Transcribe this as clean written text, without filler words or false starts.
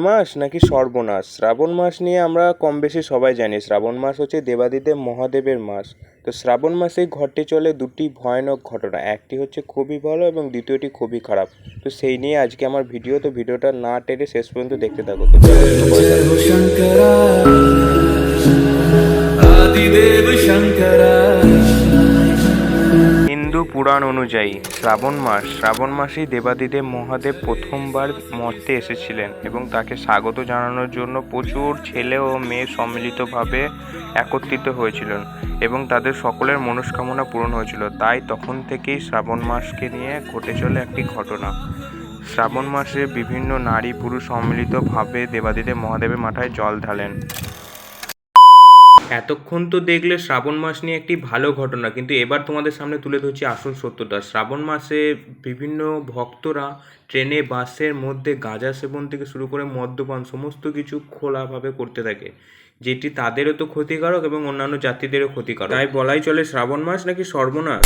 মাস নাকি সর্বনাশ? শ্রাবণ মাস নিয়ে আমরা কম বেশি সবাই জানি। শ্রাবণ মাস হচ্ছে দেবাদিদেব মহাদেবের মাস। তো শ্রাবণ মাসেই ঘটে চলে দুটি ভয়ানক ঘটনা। একটি হচ্ছে খুবই ভালো এবং দ্বিতীয়টি খুবই খারাপ। তো সেই নিয়ে আজকে আমার ভিডিও। তো ভিডিওটা না টেনে শেষ পর্যন্ত দেখতে থাকো। তো চলো শুরু করা যাক। হিন্দু পুরাণ অনুযায়ী শ্রাবণ মাসেই দেবাদিদেব মহাদেব প্রথমবার মর্তে এসেছিলেন এবং তাকে স্বাগত জানানোর জন্য প্রচুর ছেলে ও মেয়ে সম্মিলিতভাবে একত্রিত হয়েছিলেন এবং তাদের সকলের মনস্কামনা পূরণ হয়েছিল। তাই তখন থেকেই শ্রাবণ মাসকে নিয়ে ঘটে চলে একটি ঘটনা। শ্রাবণ মাসে বিভিন্ন নারী পুরুষ সম্মিলিতভাবে দেবাদিদেব মহাদেবের মাথায় জল ঢালেন। এতক্ষণ তো দেখলে শ্রাবণ মাস নিয়ে একটি ভালো ঘটনা, কিন্তু এবার তোমাদের সামনে তুলে ধরছি আসল সত্যটা। শ্রাবণ মাসে বিভিন্ন ভক্তরা ট্রেনে বাসের মধ্যে গাঁজা সেবন থেকে শুরু করে মদ্যপান সমস্ত কিছু খোলাভাবে করতে থাকে, যেটি তাদেরও তো ক্ষতিকারক এবং অন্যান্য যাত্রীদেরও ক্ষতিকারক। তাই বলাই চলে শ্রাবণ মাস নাকি সর্বনাশ।